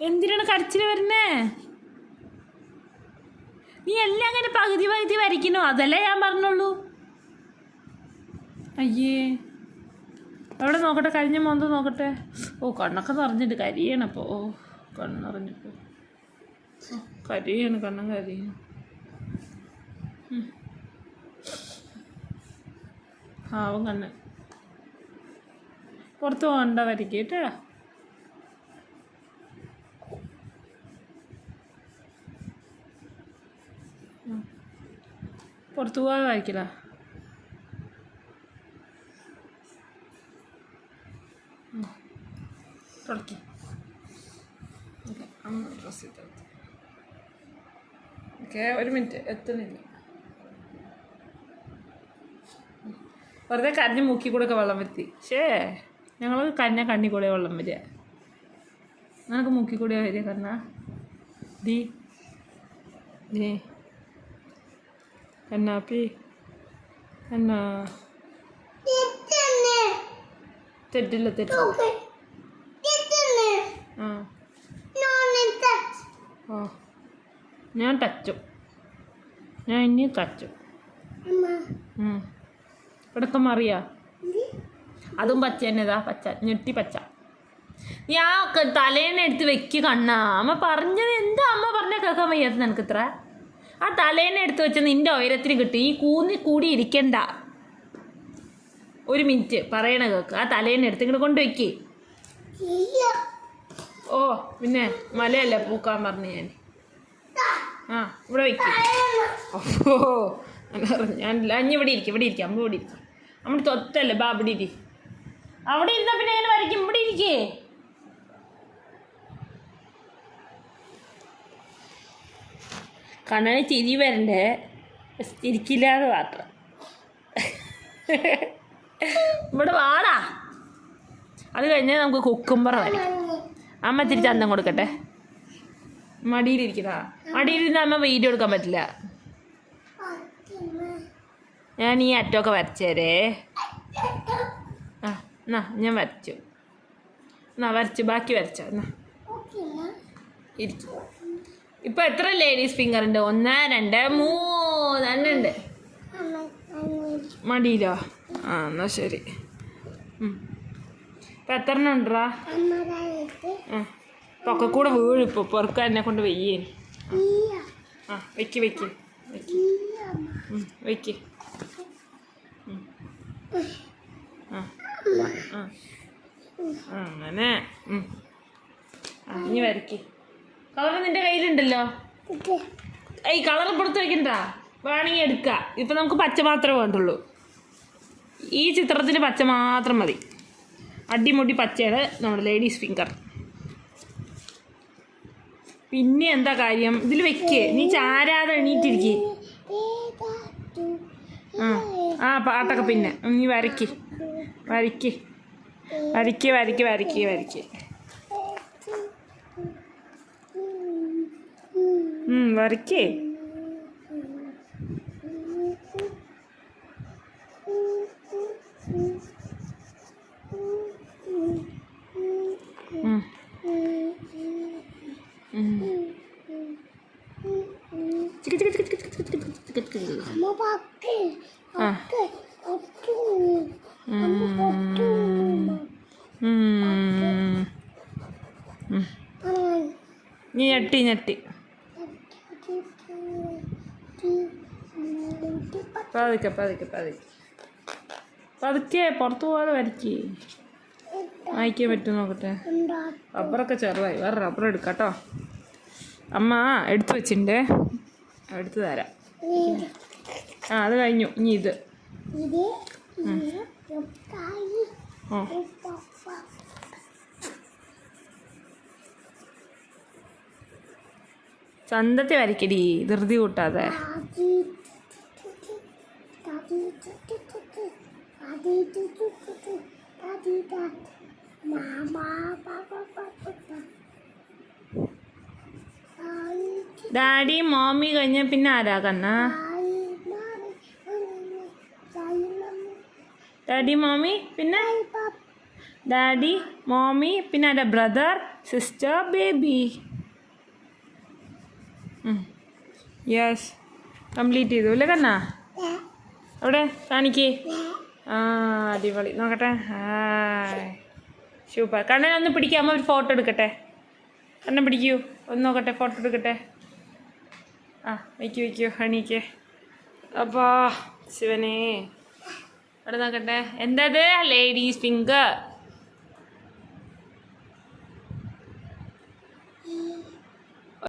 എന്തിനാണ് കരച്ചിൽ വരുന്നേ? നീ എല്ലാം അങ്ങനെ പകുതി പകുതി വരയ്ക്കണോ? അതല്ലേ ഞാൻ പറഞ്ഞോളൂ. അയ്യേ, എവിടെ നോക്കട്ടെ, കഴിഞ്ഞ മോന്ത നോക്കട്ടെ. ഓ, കണ്ണൊക്കെ നിറഞ്ഞിട്ട് കരിയണപ്പോൾ. ഓ, കണ്ണറിഞ്ഞപ്പോൾ കരിയാണ്, കണ്ണും കരിയാണ്. ആവും കണ്ണ്. പുറത്ത് പോകണ്ട വരയ്ക്കേട്ടാ. പുറത്ത് പോകാതെ വായിക്കില്ല. തുടക്കി. ഓക്കെ, അമ്മ ഡ്രസ്സ് ചെയ്ത്. ഓക്കെ, ഒരു മിനിറ്റ്, എത്തുന്നില്ല. വെറുതെ കരഞ്ഞ് മൂക്കി കൂടെ ഒക്കെ വെള്ളം വരുത്തി. ഞങ്ങൾ കണ്ണി കൂടെ വെള്ളം വരിക. നിനക്ക് മൂക്കി കൂടെ വരിക കണ്ണ. ദീ ദേ കണ്ണാപ്പി കണ്ണാ. തെറ്റില്ല, തെറ്റില്ല. ആ, ഞാൻ ടച്ചു. ഞാൻ ഇനി ടച്ചു. ഇവിടൊക്കെ മറിയാ. അതും പച്ച തന്നെതാ, പച്ച, ഞെട്ടി പച്ച. നീ ആ തലേനെ എടുത്ത് വെക്ക് കണ്ണാ. അമ്മ പറഞ്ഞത് എന്താ? അമ്മ പറഞ്ഞ കേൾക്കാൻ വയ്യാത്ത നിനക്ക് ഇത്ര? ആ തലേനെ എടുത്ത് വെച്ച നിന്റെ ഉയരത്തിന് കിട്ടും. ഈ കൂടി ഇരിക്കണ്ട. ഒരു മിനിറ്റ് പറയണ കേൾക്ക്. ആ തലേനെ എടുത്ത് ഇങ്ങോട്ട് കൊണ്ടുവയ്ക്ക്. ഓ, പിന്നെ മലയല്ലേ പൂക്കാൻ പറഞ്ഞു ഞാൻ. ആ, ഇവിടെ വയ്ക്ക്. ഓ, ഞാൻ അഞ്ഞ് ഇവിടെ ഇരിക്കും, ഇവിടെ ഇരിക്കാം. അമ്മ ഇവിടെ ഇരിക്കും. നമ്മൾ തൊത്തല്ലേ, ബാ ഇവിടെ ഇരി. അവിടെ ഇരുന്നാ പിന്നെ എങ്ങനെ വരയ്ക്കും? ഇവിടെ ഇരിക്കേ. കണ്ണന് ചിരി വരണ്ടേ, ചിരിക്കില്ലാതെ മാത്രം. ഇവിടെ വാടാ. അത് കഴിഞ്ഞാൽ നമുക്ക് കുക്കുംബർ വരയ്ക്കാം. അമ്മ തിരിച്ച് അന്തം കൊടുക്കട്ടെ. മടിയിലിരിക്കണ. മടിയിലിരുന്ന് അമ്മ വീഡിയോ എടുക്കാൻ പറ്റില്ല. ഞാൻ ഈ അറ്റമൊക്കെ വരച്ചേരേ. ആ, എന്നാ ഞാൻ വരച്ചു. എന്നാ വരച്ചു, ബാക്കി വരച്ചോ. എന്നാ ഇരിക്കും. ഇപ്പം എത്ര ലേഡീസ് ഫിംഗർ ഉണ്ട്? 1, 2, 3 എണ്ണുണ്ട്. മടിയിലോ? ആ, എന്നാ ശരി. ഇപ്പം എത്ര എണ്ണം ഉണ്ടറാ? പൊക്കെ കൂടെ വീഴും. ഇപ്പോൾ പൊറുക്ക എന്നെ കൊണ്ട് വെയ്യേ. ആ, വെക്ക് വെക്ക് വെക്ക് വെക്ക്. അങ്ങനെ. ഇനി വരയ്ക്ക്. കളർ നിന്റെ കയ്യിലുണ്ടല്ലോ. ഈ കളർ പുറത്ത് വയ്ക്കണ്ട, വേണമെങ്കിൽ എടുക്കുക. ഇപ്പം നമുക്ക് പച്ച മാത്രമേ വേണ്ടുള്ളൂ. ഈ ചിത്രത്തിന് പച്ച മാത്രം മതി. അടിമുടി പച്ചയാണ് നമ്മുടെ ലേഡീസ് ഫിംഗർ. പിന്നെ എന്താ കാര്യം? ഇതിൽ വെക്ക്. നീ ചാരാതെ എണീറ്റിരിക്കേ. ആ, പാട്ടൊക്കെ പിന്നെ. നീ വരയ്ക്ക് വരയ്ക്ക് വരയ്ക്ക് വരയ്ക്ക് വരയ്ക്ക് വരയ്ക്ക്. വരയ്ക്കേ. നീ ഞെട്ടി ഞെട്ടി. പതുക്കെ പതുക്കെ പതുക്കെ പതുക്കെ. പുറത്ത് പോകാതെ വരയ്ക്കേ. വായിക്കാൻ പറ്റും നോക്കട്ടെ. റബ്ബറൊക്കെ ചെറുതായി. വേറെ റബ്ബർ എടുക്കാം കേട്ടോ. അമ്മ എടുത്തു വെച്ചിട്ടുണ്ടേ, എടുത്തു തരാം. ആ, അത് കഴിഞ്ഞു. ഇനി ഇത്. ചന്തത്തെ വരയ്ക്കടി, ധൃതി കൂട്ടാതെ. ഡാഡി മോമി കഴിഞ്ഞ പിന്നെ ആരാ കണ്ണ? ഡാഡി മോമി പിന്നെ ഡാഡി മോമി പിന്നെ ആരാ? Brother. Sister baby. Yes, complete ചെയ്തു അല്ലേ കണ്ണാ? അവിടെ കാണിക്കേ. ആ അടിപൊളി. നോക്കട്ടെ. Hi, super. കണ്ണനെ ഒന്ന് പിടിക്കാമോ? ഒരു ഫോട്ടോ എടുക്കട്ടെ. കണ്ണൻ പിടിക്കൂ, ഒന്ന് നോക്കട്ടെ, ഫോട്ടോ എടുക്കട്ടെ. ആ വയ്ക്കൂ ഹണിക്ക്. അപ്പാ ശിവനേ, അവിടെ നോക്കട്ടെ. എന്താ ലേഡീസ് ഫിംഗർ.